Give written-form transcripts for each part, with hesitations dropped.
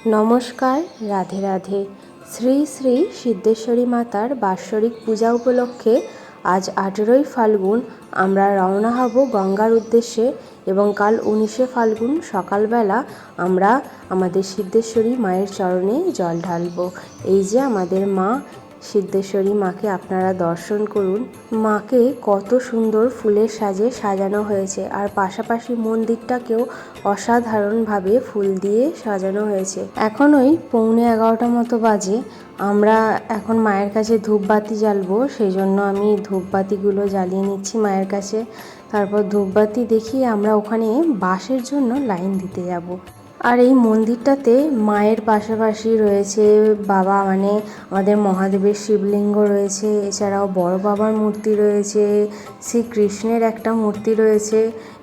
নমস্কার, রাধে রাধে। শ্রী শ্রী সিদ্ধেশ্বরী মাতার বাৎসরিক পূজা উপলক্ষে আজ 18ই ফাল্গুন আমরা রওনা হব গঙ্গার উদ্দেশ্যে এবং কাল 19শে ফাল্গুন সকালবেলা আমরা আমাদের সিদ্ধেশ্বরী মায়ের চরণে জল ঢালব। এই যে আমাদের মা সিদ্ধেশ্বরী মাকে আপনারা দর্শন করুন। মাকে কত সুন্দর ফুলের সাজে সাজানো হয়েছে, আর পাশাপাশি মন্দিরটাকেও অসাধারণভাবে ফুল দিয়ে সাজানো হয়েছে। এখন ওই 11:45 মতো বাজে। আমরা এখন মায়ের কাছে ধূপবাতি জ্বালবো, সেই জন্য আমি ধূপবাতিগুলো জ্বালিয়ে নিচ্ছি মায়ের কাছে। তারপর ধূপবাতি দেখিয়ে আমরা ওখানে বাসের জন্য লাইন দিতে যাব। আর এই মন্দিরটাতে মায়ের পাশাপাশি রয়েছে বাবা, মানে আমাদের মহাদেবের শিবলিঙ্গ রয়েছে, এছাড়াও বড় বাবার মূর্তি রয়েছে, শ্রীকৃষ্ণের একটা মূর্তি রয়েছে,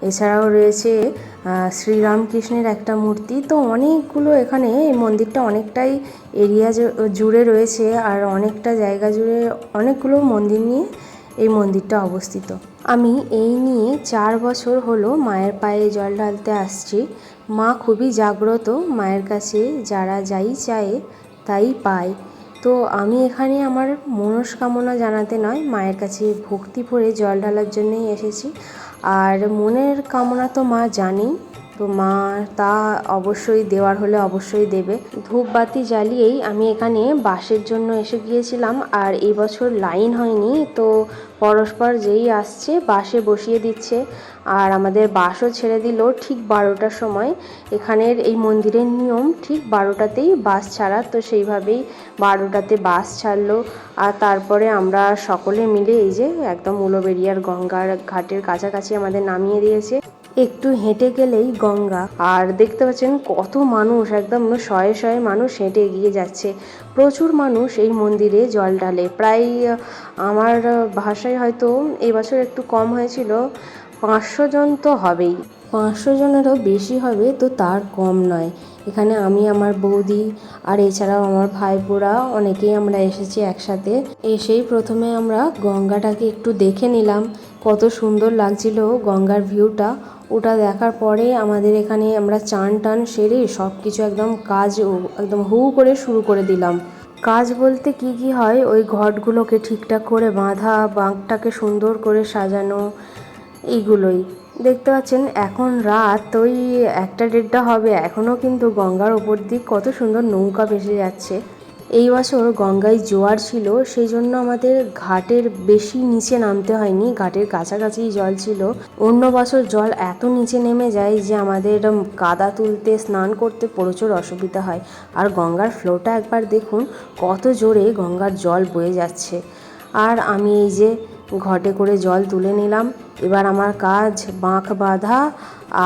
এছাড়াও রয়েছে শ্রীরামকৃষ্ণের একটা মূর্তি। তো অনেকগুলো, এখানে এই মন্দিরটা অনেকটাই এরিয়া জুড়ে রয়েছে, আর অনেকটা জায়গা জুড়ে অনেকগুলো মন্দির নিয়ে এই মন্দিরটা অবস্থিত। আমি এই নিয়ে 4 বছর হলো মায়ের পায়ে জল ঢালতে আসছি। মা খুবই জাগ্রত, মায়ের কাছে যারা যাই চায় তাই পায়। তো আমি এখানে আমার মনস্কামনা জানাতে নয়, মায়ের কাছে ভক্তি ভরে জল ঢালার জন্যই এসেছি। আর মনের কামনা তো মা জানেই, তো মা তা অবশ্যই দেওয়ার হলে অবশ্যই দেবে। ধূপবাতি জ্বালিয়েই আমি এখানে বাসের জন্য এসে গিয়েছিলাম, আর এই বছর লাইন হয়নি, তো পরস্পর যেই আসছে বাসে বসিয়ে দিচ্ছে। আর আমাদের বাসও ছেড়ে দিল ঠিক 12টার সময়। এখানের এই মন্দিরের নিয়ম ঠিক 12টাতেই বাস ছাড়া, তো সেইভাবেই 12টাতে বাস ছাড়লো। আর তারপরে আমরা সকলে মিলে এই যে একদম উলুবেড়িয়ার গঙ্গার ঘাটের কাছাকাছি আমাদের নামিয়ে দিয়েছে। একটু হেঁটে গেলেই গঙ্গা, আর দেখতে পাচ্ছেন কত মানুষ, একদম শয়ে শয়ে মানুষ হেঁটে এগিয়ে যাচ্ছে। প্রচুর মানুষ এই মন্দিরে জল ঢালে, প্রায় আমার ভাষায় হয়তো এবছর একটু কম হয়েছিল, 500 জন তো হবেই, 500 জনেরও বেশি হবে, তো তার কম নয়। এখানে আমি, আমার বৌদি, আর এছাড়াও আমার ভাইপোরা অনেকেই আমরা এসেছি একসাথে। এসেই প্রথমে আমরা গঙ্গাটাকে একটু দেখে নিলাম, কত সুন্দর লাগছিল গঙ্গার ভিউটা। ওটা দেখার পরে আমাদের এখানে আমরা চান টান সেরে সব কিছু একদম কাজ একদম হু করে শুরু করে দিলাম। কাজ বলতে কি কি হয়, ওই ঘটগুলোকে ঠিকঠাক করে বাঁধা, বাঁকটাকে সুন্দর করে সাজানো, এইগুলোই। দেখতে পাচ্ছেন এখন রাত ওই 1টা-1:30 হবে, এখনও কিন্তু গঙ্গার ওপর দিক কত সুন্দর নৌকা ভেসে যাচ্ছে। এই বছর গঙ্গায় জোয়ার ছিল, সেই জন্য আমাদের ঘাটের বেশি নিচে নামতে হয়নি, ঘাটের কাছাকাছিই জল ছিল। অন্য বছর জল এত নিচে নেমে যায় যে আমাদের কাদা তুলতে, স্নান করতে প্রচুর অসুবিধা হয়। আর গঙ্গার ফ্লোটা একবার দেখুন, কত জোরে গঙ্গার জল বয়ে যাচ্ছে। আর আমি এই যে ঘটে করে জল তুলে নিলাম। এবার আমার কাজ বাঁক বাঁধা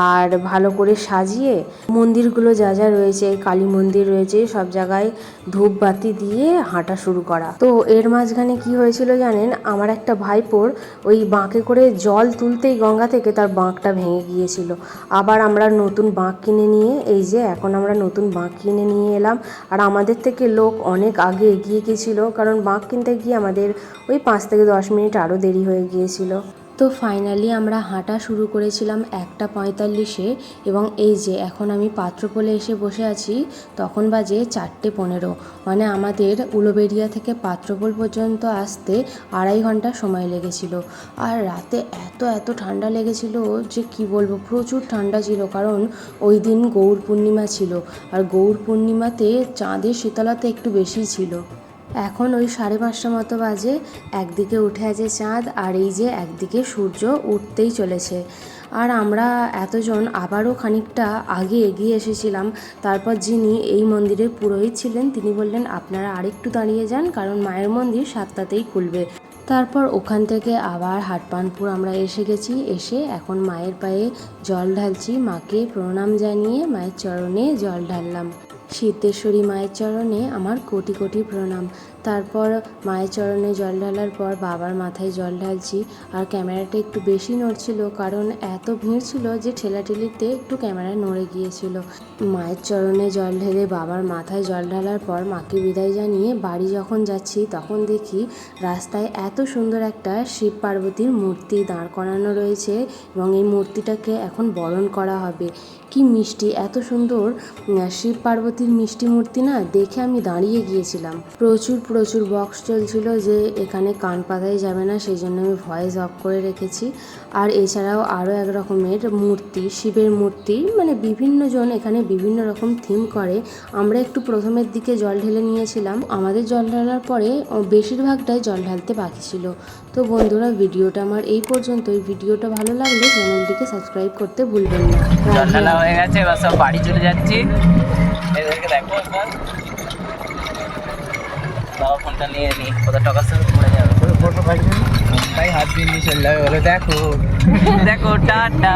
আর ভালো করে সাজিয়ে মন্দিরগুলো যা যা রয়েছে, কালী মন্দির রয়েছে, সব জায়গায় ধূপবাতি দিয়ে হাঁটা শুরু করা। তো এর মাঝখানে কি হয়েছিল জানেন, আমার একটা ভাইপোর ওই বাঁকে করে জল তুলতেই গঙ্গা থেকে তার বাঁকটা ভেঙে গিয়েছিল। আবার আমরা নতুন বাঁক কিনে নিয়ে, এই যে এখন আমরা নতুন বাঁক কিনে নিয়ে এলাম। আর আমাদের থেকে লোক অনেক আগে এগিয়ে গিয়েছিল, কারণ বাঁক কিনতে গিয়ে আমাদের ওই 5 থেকে 10 মিনিট আরও দেরি হয়ে গিয়েছিল। তো ফাইনালি আমরা হাঁটা শুরু করেছিলাম 1:45-এ, এবং এই যে এখন আমি পাত্রপোলে এসে বসে আছি, তখন বাজে 4:15। মানে আমাদের উলুবেড়িয়া থেকে পাত্রপোল পর্যন্ত আসতে 2.5 ঘন্টা সময় লেগেছিল। আর রাতে এত ঠান্ডা লেগেছিল যে কি বলবো, প্রচুর ঠান্ডা ছিল, কারণ ওই দিন গৌর পূর্ণিমা ছিল, আর গৌর পূর্ণিমাতে চাঁদের শীতলতা একটু বেশি ছিল। এখন ওই 5:30 মতো বাজে, একদিকে উঠে আছে চাঁদ, আর এই যে একদিকে সূর্য উঠতেই চলেছে। আর আমরা এতজন আবারও খানিকটা আগে এগিয়ে এসেছিলাম। তারপর যিনি এই মন্দিরের পুরোহিত ছিলেন তিনি বললেন, আপনারা আরেকটু দাঁড়িয়ে যান, কারণ মায়ের মন্দির 7টাতেই খুলবে। তারপর ওখান থেকে আবার হাটপানপুর আমরা এসে গেছি। এসে এখন মায়ের পায়ে জল ঢালছি, মাকে প্রণাম জানিয়ে মায়ের চরণে জল ঢাললাম। সিদ্ধেশ্বরী মায়ের চরণে আমার কোটি কোটি প্রণাম। তারপর মায়ের চরণে জল ঢালার পর বাবার মাথায় জল ঢালছি। আর ক্যামেরাটা একটু বেশি নড়ছিল, কারণ এত ভিড় ছিল যে ঠেলাঠেলিতে একটু ক্যামেরা নড়ে গিয়েছিল। মায়ের চরণে জল ঢেলে বাবার মাথায় জল ঢালার পর মাকে বিদায় জানিয়ে বাড়ি যখন যাচ্ছি, তখন দেখি রাস্তায় এত সুন্দর একটা শিব পার্বতীর মূর্তি দাঁড় করানো রয়েছে, এবং এই মূর্তিটাকে এখন বরণ করা হবে। কি মিষ্টি, এত সুন্দর শিব পার্বতীর মিষ্টি মূর্তি না, দেখে আমি দাঁড়িয়ে গিয়েছিলাম। প্রচুর প্রচুর বক্স চলছিল যে এখানে কান পাতাই যাবে না, সেই জন্য আমি ভয়েস অফ করে রেখেছি। আর এছাড়াও আরও এক রকমের মূর্তি, শিবের মূর্তি, মানে বিভিন্ন জন এখানে বিভিন্ন রকম থিম করে। আমরা একটু প্রথমের দিকে জল ঢেলে নিয়েছিলাম, আমাদের জল ঢালার পরে বেশিরভাগটাই জল ঢালতে বাকি ছিল। তো বন্ধুরা, ভিডিওটা আমার এই পর্যন্তই। ভিডিওটা ভালো লাগলে চ্যানেলটিকে সাবস্ক্রাইব করতে ভুলবেন না। জল ঢালা হয়ে গেছে, এবার সব বাড়ি চলে যাচ্ছি। এদেরকে দেখো একবার, বাবা ফোনটা নিয়ে নি, কোথাও টাকার সাথে পড়ে যাবে, তাই হাত দিয়ে নিয়ে চলে যাবে। বলে দেখো দেখো টাটা।